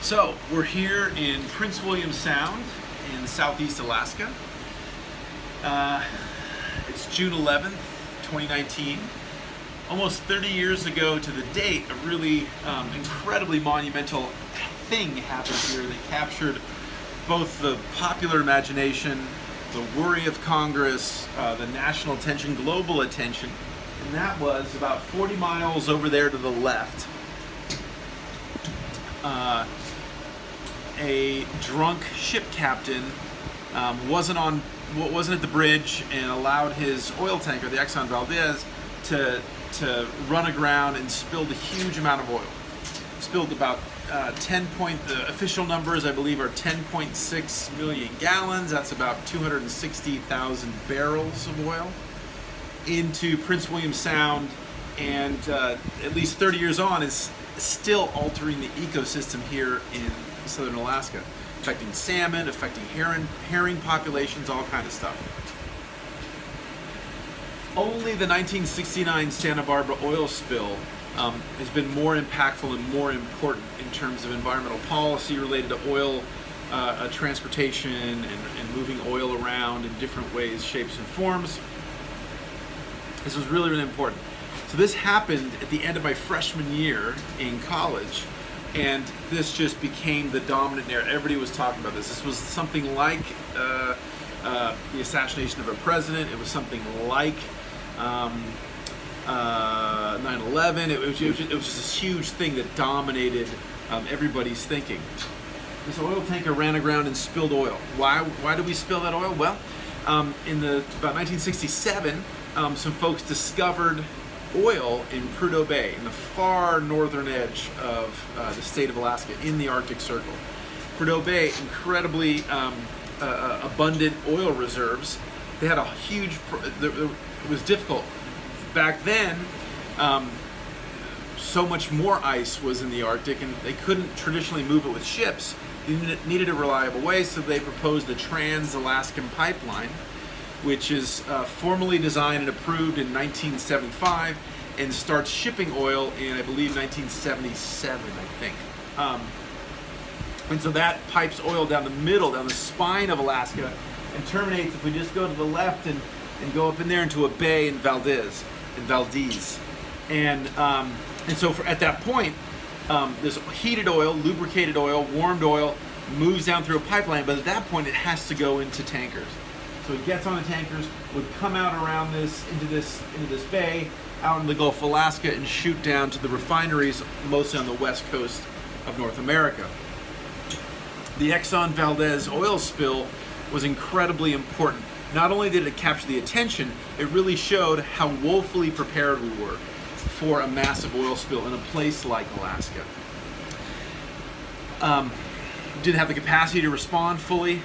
So we're here in Prince William Sound in southeast Alaska. It's June 11th, 2019. Almost 30 years ago to the date, a really incredibly monumental thing happened here that captured both the popular imagination, the worry of Congress, the national attention, global attention, and that was about 40 miles over there to the left. A drunk ship captain wasn't at the bridge and allowed his oil tanker, the Exxon Valdez, to run aground and spilled a huge amount of oil. Spilled about the official numbers I believe are 10.6 million gallons. That's about 260,000 barrels of oil into Prince William Sound, and at least 30 years on is still altering the ecosystem here in southern Alaska, affecting salmon, affecting herring populations, all kind of stuff. Only the 1969 Santa Barbara oil spill has been more impactful and more important in terms of environmental policy related to oil transportation and moving oil around in different ways, shapes, and forms. This was really, really important. So this happened at the end of my freshman year in college, and this just became the dominant narrative. Everybody was talking about this. This was something like the assassination of a president. It was something like 9/11. It was just this huge thing that dominated everybody's thinking. This oil tanker ran aground and spilled oil. Why did we spill that oil? Well, about 1967, some folks discovered oil in Prudhoe Bay, in the far northern edge of the state of Alaska, in the Arctic Circle. Prudhoe Bay, incredibly abundant oil reserves. They had a huge, it was difficult. Back then, so much more ice was in the Arctic, and they couldn't traditionally move it with ships. They needed a reliable way, so they proposed the Trans-Alaskan Pipeline, which is formally designed and approved in 1975 and starts shipping oil in, I believe, 1977, I think. And so that pipes oil down the middle, down the spine of Alaska, and terminates, if we just go to the left and go up in there into a bay in Valdez. And so at that point, this heated oil, lubricated oil, warmed oil moves down through a pipeline, but at that point it has to go into tankers. So it gets on the tankers, would come out around into this bay, out in the Gulf of Alaska, and shoot down to the refineries, mostly on the west coast of North America. The Exxon Valdez oil spill was incredibly important. Not only did it capture the attention, it really showed how woefully prepared we were for a massive oil spill in a place like Alaska. Didn't have the capacity to respond fully.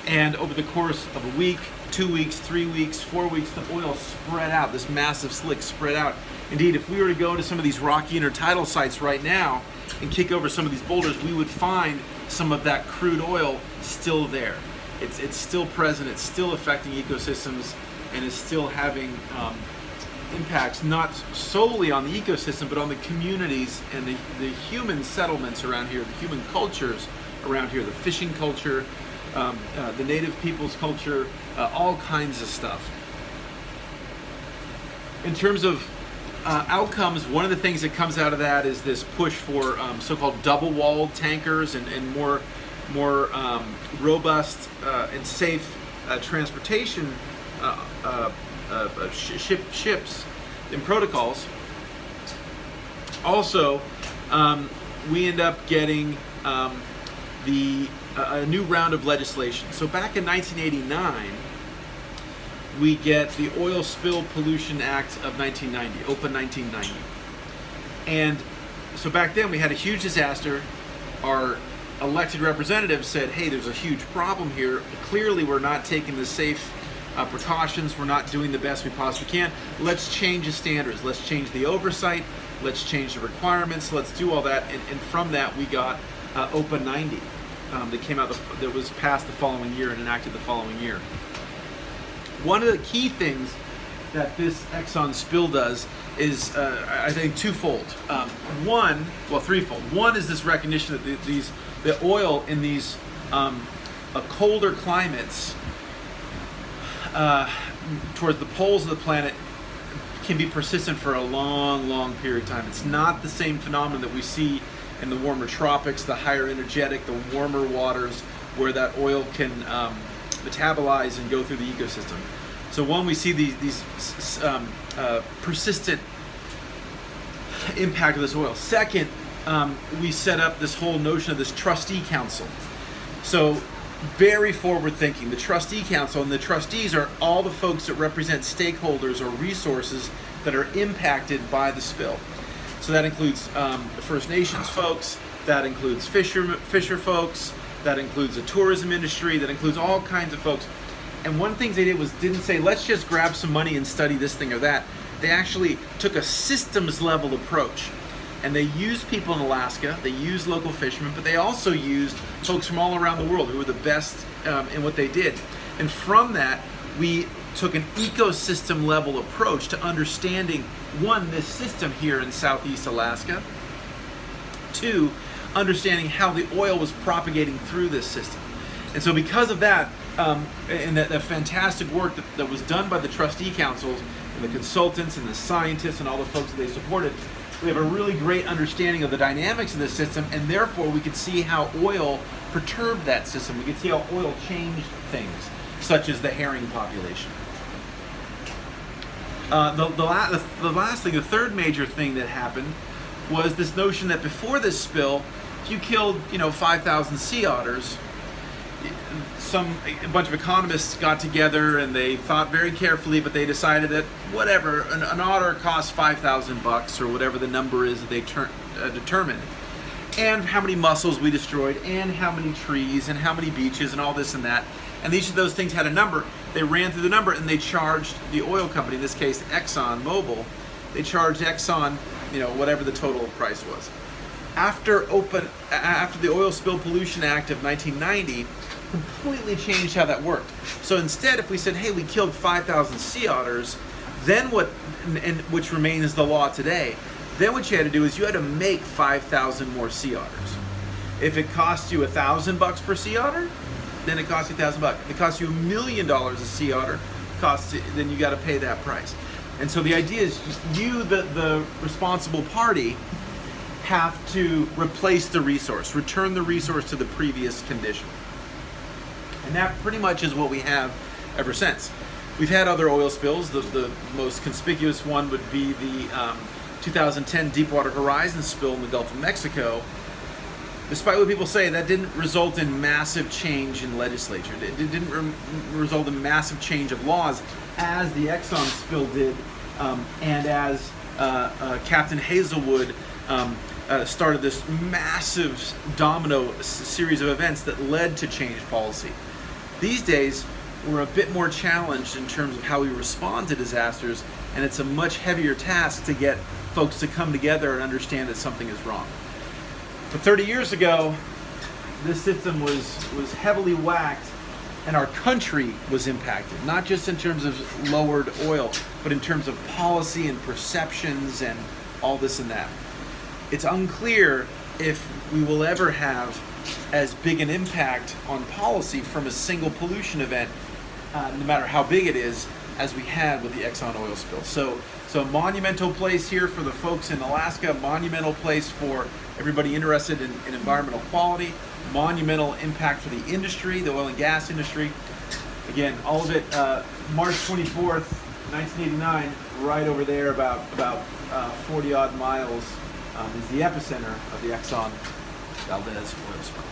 And over the course of a week, 2 weeks, 3 weeks, 4 weeks, the oil spread out, this massive slick spread out. Indeed, if we were to go to some of these rocky intertidal sites right now and kick over some of these boulders, we would find some of that crude oil still there. It's still present, it's still affecting ecosystems, and is still having impacts not solely on the ecosystem, but on the communities and the human settlements around here, the human cultures around here, the fishing culture, the native people's culture, all kinds of stuff. In terms of outcomes, one of the things that comes out of that is this push for so-called double-walled tankers and more robust and safe transportation ships and protocols. Also, we end up getting a new round of legislation. So back in 1989, we get the Oil Spill Pollution Act of 1990, OPA 1990. And so back then we had a huge disaster. Our elected representatives said, hey, there's a huge problem here. Clearly we're not taking the safe precautions. We're not doing the best we possibly can. Let's change the standards. Let's change the oversight. Let's change the requirements. Let's do all that. And from that we got OPA 90. That came out, that was passed the following year and enacted the following year. One of the key things that this Exxon spill does is, I think, twofold. One, well, threefold. One is this recognition that the oil in these colder climates towards the poles of the planet can be persistent for a long, long period of time. It's not the same phenomenon that we see in the warmer tropics, the higher energetic, the warmer waters, where that oil can metabolize and go through the ecosystem. So one, we see these persistent impact of this oil. Second, we set up this whole notion of this trustee council. So very forward thinking. The trustee council, and the trustees are all the folks that represent stakeholders or resources that are impacted by the spill. So that includes the First Nations folks, that includes fisher folks, that includes the tourism industry, that includes all kinds of folks. And one thing they did was didn't say, let's just grab some money and study this thing or that. They actually took a systems level approach. And they used people in Alaska, they used local fishermen, but they also used folks from all around the world who were the best in what they did. And from that, we took an ecosystem level approach to understanding, one, this system here in Southeast Alaska, two, understanding how the oil was propagating through this system. And so because of that, and that fantastic work that was done by the trustee councils and the consultants and the scientists and all the folks that they supported, we have a really great understanding of the dynamics of this system, and therefore we could see how oil perturbed that system. We could see how oil changed things, such as the herring population. The last thing, the third major thing that happened was this notion that before this spill, if you killed 5,000 sea otters, a bunch of economists got together and they thought very carefully, but they decided that whatever, an otter costs $5,000 or whatever the number is that they determined, and how many mussels we destroyed, and how many trees, and how many beaches, and all this and that. And each of those things had a number. They ran through the number and they charged the oil company, in this case Exxon Mobil, they charged Exxon, whatever the total price was. After the Oil Spill Pollution Act of 1990, completely changed how that worked. So instead, if we said, hey, we killed 5,000 sea otters, then what, and which remains the law today, then what you had to do is you had to make 5,000 more sea otters. If it cost you $1,000 per sea otter, then it costs you $1,000. If it costs you $1 million a sea otter, then you got to pay that price. And so the idea is you, the responsible party, have to replace the resource, return the resource to the previous condition. And that pretty much is what we have ever since. We've had other oil spills. The most conspicuous one would be the 2010 Deepwater Horizon spill in the Gulf of Mexico. Despite what people say, that didn't result in massive change in legislature. It didn't result in massive change of laws as the Exxon spill did, and as Captain Hazelwood started this massive domino series of events that led to changed policy. These days, we're a bit more challenged in terms of how we respond to disasters, and it's a much heavier task to get folks to come together and understand that something is wrong. But 30 years ago, this system was heavily whacked, and our country was impacted, not just in terms of lowered oil, but in terms of policy and perceptions and all this and that. It's unclear if we will ever have as big an impact on policy from a single pollution event, no matter how big it is, as we had with the Exxon oil spill. So a monumental place here for the folks in Alaska, monumental place for everybody interested in environmental quality, monumental impact for the industry, the oil and gas industry. Again, all of it, March 24th, 1989, right over there, about 40 odd miles, is the epicenter of the Exxon Valdez oil spill.